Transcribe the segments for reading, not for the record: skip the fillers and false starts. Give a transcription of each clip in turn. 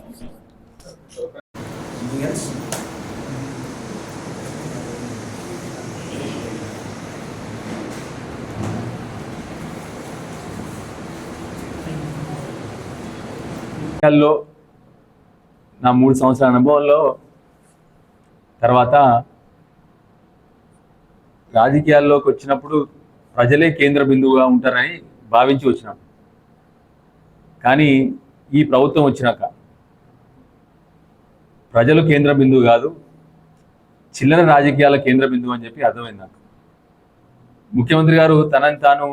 నా 3 సంవత్సరాల అనుభవంలో తర్వాత రాజకీయాల్లోకి వచ్చినప్పుడు ప్రజలే కేంద్ర బిందువుగా ఉంటారని భావించి వచ్చినాం. కానీ ఈ ప్రభుత్వం వచ్చినాక ప్రజలు కేంద్ర బిందువు కాదు, చిల్లర రాజకీయాల కేంద్ర బిందువు అని చెప్పి అర్థమైంది నాకు. ముఖ్యమంత్రి గారు తనని తాను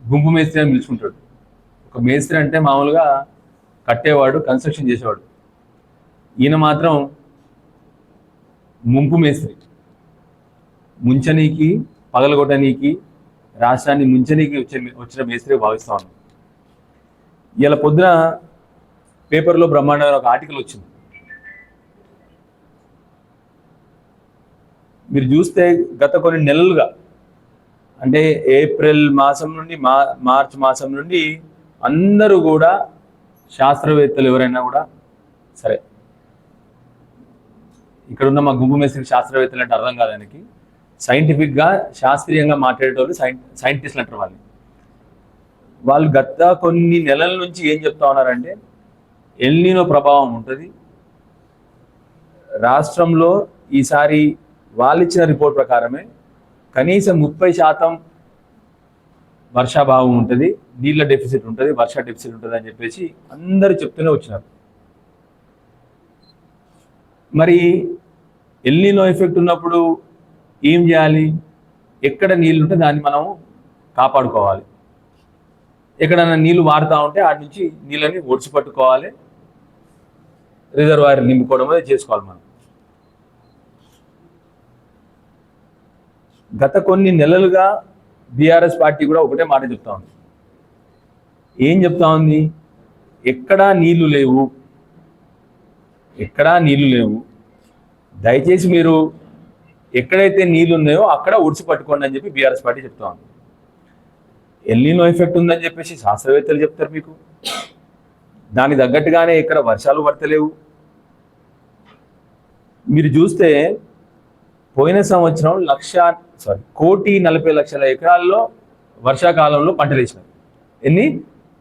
గుంపు మేస్త్రి అని పిలుచుకుంటాడు. ఒక మేస్త్రి అంటే మామూలుగా కట్టేవాడు, కన్స్ట్రక్షన్ చేసేవాడు. ఈయన మాత్రం ముంపు మేస్త్రి, ముంచనీకి పగలగొట్టనీకి రాష్ట్రాన్ని ముంచనీకి వచ్చిన మేస్త్రి భావిస్తా ఉన్నాం. ఇలా పొద్దున పేపర్లో బ్రహ్మాండమైన ఒక ఆర్టికల్ వచ్చింది. మీరు చూస్తే గత కొన్ని నెలలుగా, అంటే ఏప్రిల్ మాసం నుండి మార్చ్ మాసం నుండి అందరూ కూడా శాస్త్రవేత్తలు ఎవరైనా కూడా సరే, ఇక్కడున్న మా గుంపు మేస్త్రి శాస్త్రవేత్తలు అంటే అర్థం కాదానికి, సైంటిఫిక్గా శాస్త్రీయంగా మాట్లాడేటోళ్ళు సైంటిస్టులు అంటారు. వాళ్ళు గత కొన్ని నెలల నుంచి ఏం చెప్తా ఉన్నారంటే ఎల్ నీనో ప్రభావం ఉంటుంది రాష్ట్రంలో. ఈసారి వాళ్ళు ఇచ్చిన రిపోర్ట్ ప్రకారమే కనీసం 30% వర్షాభావం ఉంటుంది, నీళ్ళ డెఫిసిట్ ఉంటుంది, వర్ష డెఫిసిట్ ఉంటుంది అని చెప్పేసి అందరూ చెప్తూనే వచ్చినారు. మరి ఎల్ నీనో ఎఫెక్ట్ ఉన్నప్పుడు ఏం చేయాలి? ఎక్కడ నీళ్ళు ఉంటే దాన్ని మనం కాపాడుకోవాలి. ఎక్కడైనా నీళ్ళు వాడుతూ ఉంటే వాటి నుంచి నీళ్ళని ఒడిచి పట్టుకోవాలి, రిజర్వాయర్ నింపుకోవడం అనేది చేసుకోవాలి. మనం గత కొన్ని నెలలుగా బీఆర్ఎస్ పార్టీ కూడా ఒకటే మాట చెప్తా ఉంది. ఏం చెప్తా ఉంది? ఎక్కడా నీళ్లు లేవు, ఎక్కడా నీళ్లు లేవు, దయచేసి మీరు ఎక్కడైతే నీళ్లు ఉన్నాయో అక్కడ ఒడిచి పట్టుకోండి అని చెప్పి బీఆర్ఎస్ పార్టీ చెప్తా ఉంది. ఎల్ నీనో ఎఫెక్ట్ ఉందని చెప్పేసి శాస్త్రవేత్తలు చెప్తారు మీకు. దానికి తగ్గట్టుగానే ఇక్కడ వర్షాలు పడతలేవు. మీరు చూస్తే పోయిన సంవత్సరం 1,40,40,00,000 ఎకరాల్లో వర్షాకాలంలో పంటలు వేసినారు. ఎన్ని?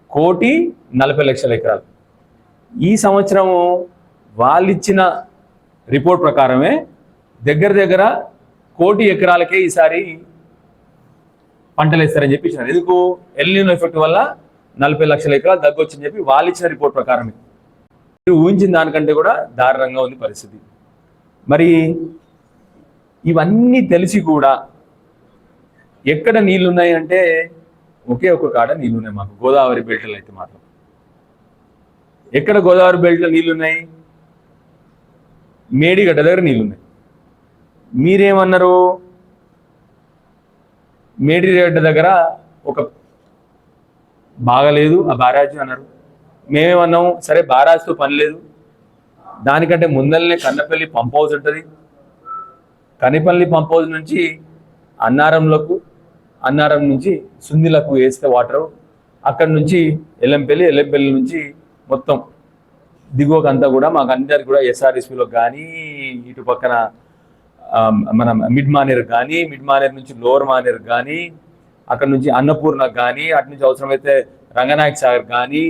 1,40,00,000 ఎకరాలు. ఈ సంవత్సరము వాళ్ళు ఇచ్చిన రిపోర్ట్ ప్రకారమే దగ్గర 1,00,00,000 ఎకరాలకే ఈసారి పంటలు వేస్తారని చెప్పి ఇచ్చినారు. ఎందుకు? ఎల్ నీనో ఎఫెక్ట్ వల్ల 40,00,000 ఎకరాలు తగ్గొచ్చని చెప్పి వాళ్ళు ఇచ్చిన రిపోర్ట్ ప్రకారమే. మీరు ఊహించిన దానికంటే కూడా దారుణంగా ఉంది పరిస్థితి. మరి ఇవన్నీ తెలిసి కూడా ఎక్కడ నీళ్ళు ఉన్నాయి అంటే ఒకే ఒక కాడ నీళ్ళు ఉన్నాయి మాకు, గోదావరి బెల్ట్లో అయితే మాత్రం. ఎక్కడ గోదావరి బెల్ట్లో నీళ్ళు ఉన్నాయి? మేడిగడ్డ దగ్గర నీళ్ళు ఉన్నాయి. మీరేమన్నారు? మేడిగడ్డ దగ్గర ఒక బాగలేదు ఆ బ్యారాజ్ అన్నారు. మేమేమన్నాము? సరే బ్యారాజ్తో పని లేదు, దానికంటే ముందరనే కన్నపల్లి పంప్ హౌస్ ఉంటుంది. కనిపల్లి పంప్ హౌస్ నుంచి అన్నారం నుంచి సుందిలకు వేస్తే వాటరు, అక్కడి నుంచి ఎల్లంపల్లి నుంచి మొత్తం దిగువకంతా కూడా మాకు అందరికి కూడా ఎస్ఆర్ఎస్పీలో కానీ, ఇటు పక్కన మన మిడ్ మానేర్ కానీ, మిడ్ మానేర్ నుంచి లోవర్ మానేర్ కానీ, అక్కడ నుంచి అన్నపూర్ణకు కానీ, అటు నుంచి అవసరమైతే రంగనాయక సాగర్ కానీ,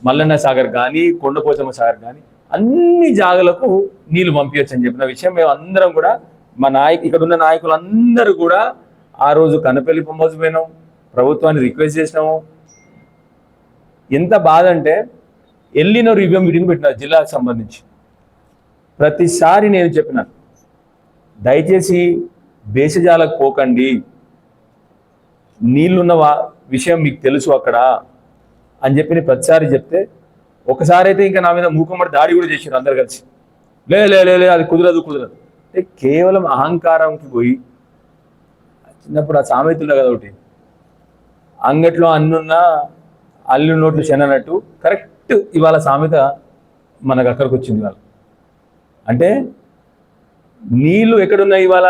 మల్లన్న సాగర్ కానీ, కొండపోచమ్మ సాగర్ కానీ అన్ని జాగలకు నీళ్లు పంపించచ్చు అని చెప్పిన విషయం మేము అందరం కూడా, మా ఇక్కడ ఉన్న నాయకులందరూ కూడా ఆ రోజు కన్నపల్లి పంప్ హౌస్ పోయినాం, ప్రభుత్వాన్ని రిక్వెస్ట్ చేసినాము. ఎంత బాధ అంటే ఎల్ నీనో రివ్యూ మీటింగ్ పెట్టినారు జిల్లాకు సంబంధించి. ప్రతిసారి నేను చెప్పినాను, దయచేసి భేషజాలకు పోకండి, నీళ్లున్న విషయం మీకు తెలుసు అక్కడ అని చెప్పి ప్రతిసారి చెప్తే, ఒకసారి అయితే ఇంకా నా మీద మూకమ్మడి దాడి కూడా చేశారు అందరు కలిసి. లే అది కుదరదు అంటే కేవలం అహంకారంకి పోయి, చిన్నప్పుడు ఆ సామెతలు కదా ఒకటి, అంగట్లో అన్నున్నా అల్లు నోట్లు శనన్నట్టు, కరెక్ట్ ఇవాళ సామెత మనకు అక్కడికి వచ్చింది. ఇవాళ అంటే నీళ్లు ఎక్కడున్నాయి ఇవాళ?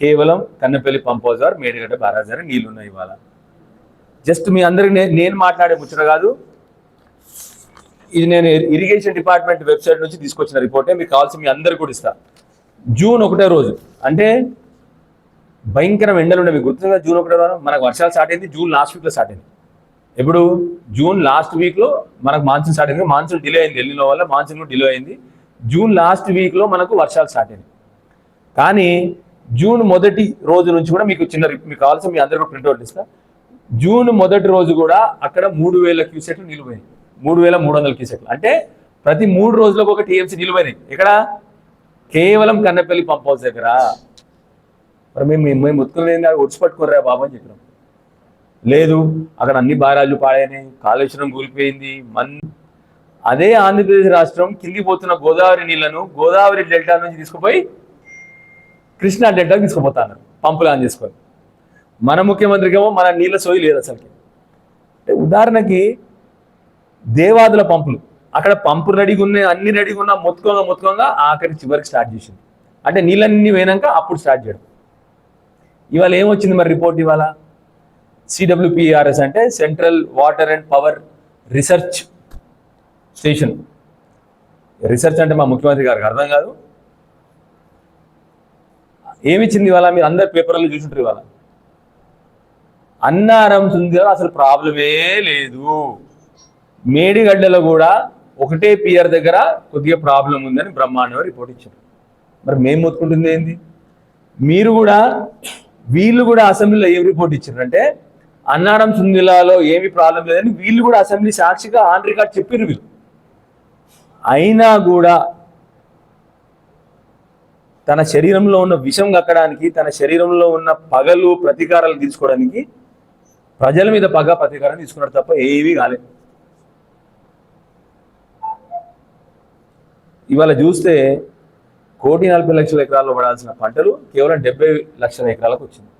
కేవలం Kannapalli pump house or Medigadda barrage దగ్గర నీళ్లు ఉన్నాయి ఇవాళ. జస్ట్ మీ అందరికి నేను మాట్లాడే ముచ్చట కాదు, ఇది నేను ఇరిగేషన్ డిపార్ట్మెంట్ వెబ్సైట్ నుంచి తీసుకొచ్చిన రిపోర్టే, మీకు కావాల్సి మీ అందరు కూడా ఇస్తా. జూన్ 1వ రోజు అంటే భయంకరం ఎండలు ఉండే, మీకు గుర్తుందా? జూన్ 1వ రోజు మనకు వర్షాలు స్టార్ట్ అయింది, జూన్ లాస్ట్ వీక్లో స్టార్ట్ అయింది. ఎప్పుడు? జూన్ లాస్ట్ వీక్లో మనకు మాన్సూన్ స్టార్ట్ అయింది. మాన్సూన్ డిలే అయింది, ఎల్లినో వల్ల మాన్సూన్ డిలే అయింది. జూన్ లాస్ట్ వీక్లో మనకు వర్షాలు స్టార్ట్ అయింది. కానీ జూన్ మొదటి రోజు నుంచి కూడా మీకు మీకు కావాల్సిన మీ అందరికీ ప్రింట్అవుట్ ఇస్తా. జూన్ మొదటి రోజు కూడా అక్కడ 3000 క్యూసెక్లు నీళ్ళు పోయినాయి, 3300 క్యూసెక్లు. అంటే ప్రతి 3 రోజులకు ఒక టీఎంసీ నీళ్ళు పోయినాయి. ఇక్కడ కేవలం కన్నపల్లి పంప్ హౌస్ దగ్గర. మరి మేము ఉత్తుకునేది ఒడిచి పట్టుకోరా బాబు అని చెప్పినాం. లేదు, అక్కడ అన్ని బారాలు పాడైనాయి, కాళేశ్వరం కూలిపోయింది. అదే ఆంధ్రప్రదేశ్ రాష్ట్రం కింది పోతున్న గోదావరి నీళ్లను గోదావరి డెల్టా నుంచి తీసుకుపోయి కృష్ణా డెల్టాకి తీసుకుపోతాను పంపులు ఆన్ చేసుకొని. మన ముఖ్యమంత్రికి ఏమో మన నీళ్ళ సోయి లేదు అసలుకి. అంటే ఉదాహరణకి దేవాదుల పంపులు, అక్కడ పంపు రెడీగా ఉన్నాయి, అన్ని రెడీగా ఉన్నా మొత్తుకోగా ఆఖరి చివరికి స్టార్ట్ చేసింది. అంటే నీళ్ళన్నీ పోయినాక అప్పుడు స్టార్ట్ చేయడం. ఇవాళ ఏమొచ్చింది మరి రిపోర్ట్? ఇవాళ CWPRS అంటే central water and power research station. Research అంటే మా ముఖ్యమంత్రి గారికి అర్థం కాదు. ఏమిచ్చింది ఇవాళ? మీరు అందరు పేపర్లు చూసుంటారు. ఇవాళ అన్నారం సుందర అసలు ప్రాబ్లమే లేదు, మేడిగడ్డలో కూడా ఒకటే పియర్ దగ్గర కొద్దిగా ప్రాబ్లం ఉందని బ్రహ్మాండంగా రిపోర్ట్ ఇచ్చారు. మరి మేము మొత్తుకుంటుంది ఏంది? మీరు కూడా వీళ్ళు కూడా అసెంబ్లీలో ఏం రిపోర్ట్ ఇచ్చారంటే అన్నారం సుందిలాలో ఏమి ప్రాబ్లం లేదని వీళ్ళు కూడా అసెంబ్లీ సాక్షిగా ఆన్ రికార్డ్ చెప్పారు. వీళ్ళు అయినా కూడా తన శరీరంలో ఉన్న విషం కక్కడానికి, తన శరీరంలో ఉన్న పగలు ప్రతీకారాలు తీసుకోవడానికి ప్రజల మీద పగ ప్రతీకారం తీసుకున్నాడు తప్ప ఏమీ కాలేదు. ఇవాళ చూస్తే 1,40,00,000 ఎకరాల్లో పడాల్సిన పంటలు కేవలం 70 లక్షల ఎకరాలకు వచ్చింది.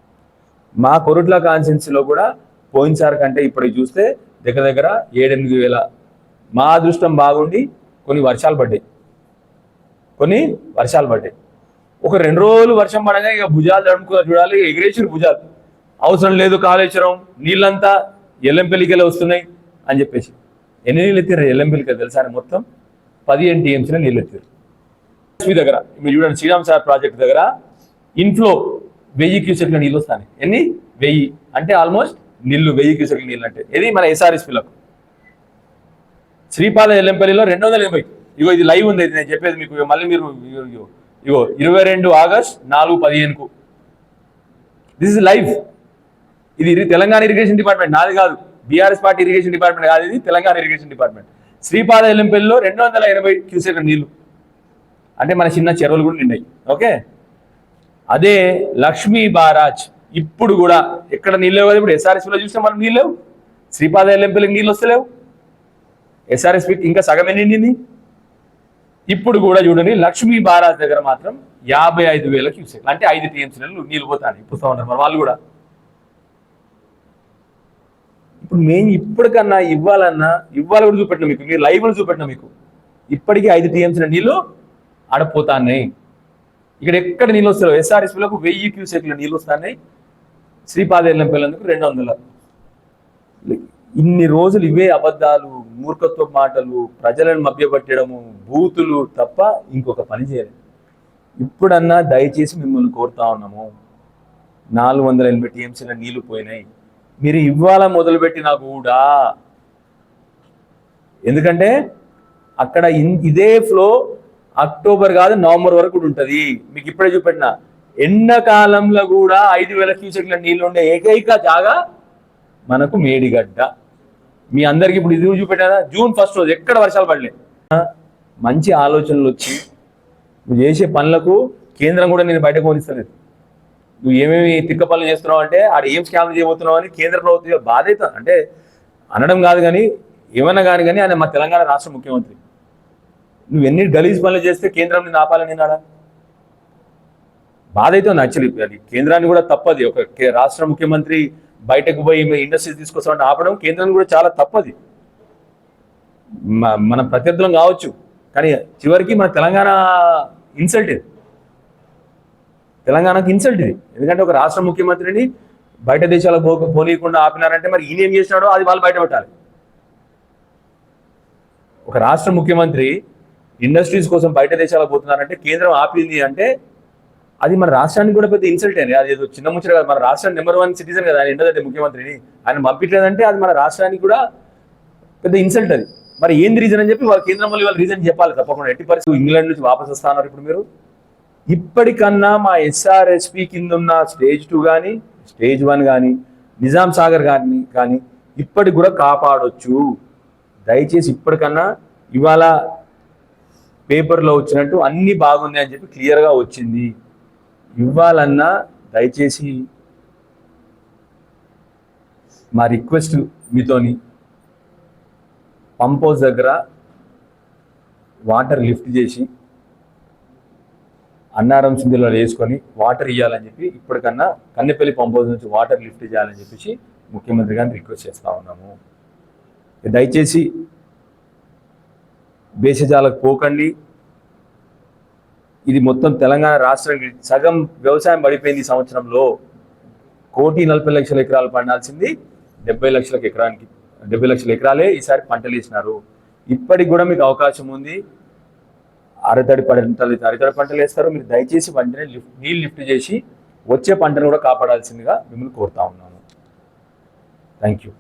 మా కొరుట్ల కాన్స్టిట్యున్సీలో కూడా పోయినసారి కంటే ఇప్పుడు చూస్తే దగ్గర 7-8 వేల. మా అదృష్టం బాగుండి కొన్ని వర్షాలు పడ్డాయి. ఒక 2 రోజులు వర్షం పడగా ఇక భుజాలు తడుముకుని చూడాలి, ఎగిరేసిన భుజాలు. అవసరం లేదు కాళేశ్వరం నీళ్ళంతా ఎల్లంపల్లికెళ్ళి వస్తున్నాయి అని చెప్పేసి. ఎన్ని నీళ్ళు ఎత్తారు ఎల్లంపల్లికి తెలుసా? మొత్తం 15 టీఎంసీల నీళ్ళు ఎత్తారు. దగ్గర మీరు చూడండి, శ్రీరామ్ సార్ ప్రాజెక్ట్ దగ్గర ఇన్ఫ్లో 1000 క్యూసెక్ల నీళ్ళు వస్తాయి. ఎన్ని? 1000 అంటే ఆల్మోస్ట్ 1000 క్యూసెక్ల నీళ్ళు అంటే ఇది మన SRSPలకు. శ్రీపాద ఎల్లంపల్లిలో 280. ఇగో ఇది లైవ్ ఉంది, ఇది నేను చెప్పేది మీకు. మళ్ళీ మీరు ఇగో 22 ఆగస్ట్ 4:15కు దిస్ ఇస్ లైవ్. ఇది తెలంగాణ ఇరిగేషన్ డిపార్ట్మెంట్, నాది కాదు. బీఆర్ఎస్ పార్టీ ఇరిగేషన్ డిపార్ట్మెంట్ కాదు, ఇది తెలంగాణ ఇరిగేషన్ డిపార్ట్మెంట్. శ్రీపాద ఎల్లంపల్లిలో 280 క్యూసెక్ల నీళ్లు అంటే మన చిన్న చెరువులు కూడా నిండాయి. ఓకే, అదే లక్ష్మీ బారాజ్ ఇప్పుడు కూడా ఎక్కడ నీళ్ళు లేవు కదా. ఇప్పుడు SRSPలో చూస్తే మనం నీళ్ళు లేవు, శ్రీపాద ఎల్లంపల్లికి నీళ్ళు వస్తలేవు. SRSPకి ఇంకా సగమే నిండింది. ఇప్పుడు కూడా చూడండి, లక్ష్మీ బారాజ్ దగ్గర మాత్రం 55,000 క్యూసెక్లు అంటే 5 టీఎంసీలు నీళ్ళు పోతాను ఇప్పుడు ఉన్నారు మరి వాళ్ళు కూడా. ఇప్పుడు మేము ఇప్పటికన్నా ఇవ్వాలి కూడా చూపెట్టినా మీకు, మీరు లైవ్లు చూపెట్టినా మీకు. ఇప్పటికీ 5 టీఎంసీల నీళ్ళు ఆడపోతాయి. ఇక్కడ ఎక్కడ నీళ్ళు వస్తాయి? SRSPలకు 1000 క్యూసెక్ల నీళ్ళు వస్తున్నాయి, శ్రీపాద ఎల్లంపల్లికి 200. ఇన్ని రోజులు ఇవే అబద్ధాలు, మూర్ఖత్వ మాటలు, ప్రజలను మభ్యపెట్టడము, బూతులు తప్ప ఇంకొక పని చేయలేదు. ఇప్పుడన్నా దయచేసి మిమ్మల్ని కోరుతా ఉన్నాము, 480 టీఎంసీల నీళ్లు పోయినాయి. మీరు ఇవ్వాల మొదలుపెట్టినా కూడా, ఎందుకంటే అక్కడ ఇదే ఫ్లో అక్టోబర్ కాదు నవంబర్ వరకు కూడా ఉంటుంది. మీకు ఇప్పుడే చూపెట్టిన ఎండాకాలంలో కూడా 5,000 క్యూసెక్ల నీళ్ళు ఉండే ఏకైక జాగా మనకు మేడిగడ్డ. మీ అందరికి ఇప్పుడు ఇది చూపెట్టారా? జూన్ 1st రోజు ఎక్కడ వర్షాలు పడలేదు. మంచి ఆలోచనలు వచ్చి నువ్వు చేసే పనులకు కేంద్రం కూడా నేను బయటకు పోనిస్తలేదు. నువ్వు ఏమేమి తిక్క పనులు చేస్తున్నావు అంటే ఆడ ఏం స్కామ్ చేయబోతున్నావు అని కేంద్ర ప్రభుత్వం బాధ అవుతుంది. అంటే అనడం కాదు కానీ ఏమన్నా కానీ ఆయన మా తెలంగాణ రాష్ట్ర ముఖ్యమంత్రి. నువ్వు ఎన్ని గలీజ్ పనులు చేస్తే కేంద్రం నేను ఆపాలని నాడా బాధ అవుతుంది. యాక్చువల్లీ అది కేంద్రాన్ని కూడా తప్పది. ఒక రాష్ట్ర ముఖ్యమంత్రి బయటకు పోయి ఇండస్ట్రీస్ తీసుకొస్తామంటే ఆపడం కేంద్రం కూడా చాలా తప్పది. మన ప్రత్యర్థులం కావచ్చు కానీ చివరికి మన తెలంగాణ ఇన్సల్ట్ ఇది, తెలంగాణకి ఇన్సల్ట్ ఇది. ఎందుకంటే ఒక రాష్ట్ర ముఖ్యమంత్రిని బయట దేశాలకు పోనీయకుండా ఆపినారంటే మరి ఈయన ఏం చేసినాడో అది వాళ్ళు బయట పెట్టాలి. ఒక రాష్ట్ర ముఖ్యమంత్రి ఇండస్ట్రీస్ కోసం బయట దేశాలకు పోతున్నారంటే కేంద్రం ఆపింది అంటే అది మన రాష్ట్రానికి కూడా పెద్ద ఇన్సల్ట్ అండి. అది ఏదో చిన్న ముచ్చట కాదు. మన రాష్ట్రానికి నెంబర్ 1 సిటిజన్ కదా ఆయన, ఏంటంటే ముఖ్యమంత్రిని ఆయన పంపించలేదంటే అది మన రాష్ట్రానికి కూడా పెద్ద ఇన్సల్ట్ అది. మరి ఏంది రీజన్ అని చెప్పి వాళ్ళ కేంద్రం వల్ల వాళ్ళు రీజన్ చెప్పాలి తప్పకుండా. ఎట్టి పరిస్థితి ఇంగ్లాండ్ నుంచి వాపసు వస్తా ఉన్నారు ఇప్పుడు మీరు. ఇప్పటికన్నా మా ఎస్ఆర్ఎస్పి కింద ఉన్న స్టేజ్ 2 కానీ స్టేజ్ 1 కానీ నిజాం సాగర్ కానీ ఇప్పటికి కూడా కాపాడొచ్చు. దయచేసి ఇప్పటికన్నా ఇవాళ పేపర్లో వచ్చినట్టు అన్ని బాగున్నాయి అని చెప్పి క్లియర్గా వచ్చింది. ఇవ్వాలన్నా దయచేసి మా రిక్వెస్ట్ మీతోని పంప్ హౌస్ దగ్గర వాటర్ లిఫ్ట్ చేసి అన్నారం సింధులో వేసుకొని వాటర్ ఇవ్వాలని చెప్పి ఇప్పటికన్నా కన్నెపల్లి పంప్ హౌస్ నుంచి వాటర్ లిఫ్ట్ చేయాలని చెప్పేసి ముఖ్యమంత్రి గారిని రిక్వెస్ట్ చేస్తూ ఉన్నాము. దయచేసి భేషజాలకు పోకండి. ఇది మొత్తం తెలంగాణ రాష్ట్రానికి సగం వ్యవసాయం పడిపోయింది. ఈ సంవత్సరంలో 1,40,00,000 ఎకరాలు పండాల్సింది 70 లక్షల ఎకరాలే ఈసారి పంటలు వేసినారు. ఇప్పటికి కూడా మీకు అవకాశం ఉంది. అరతడి పంటలు వేస్తారు. మీరు దయచేసి వెంటనే నీళ్ళు లిఫ్ట్ చేసి వచ్చే పంటను కూడా కాపాడాల్సిందిగా మిమ్మల్ని కోరుతా ఉన్నాను. Thank you.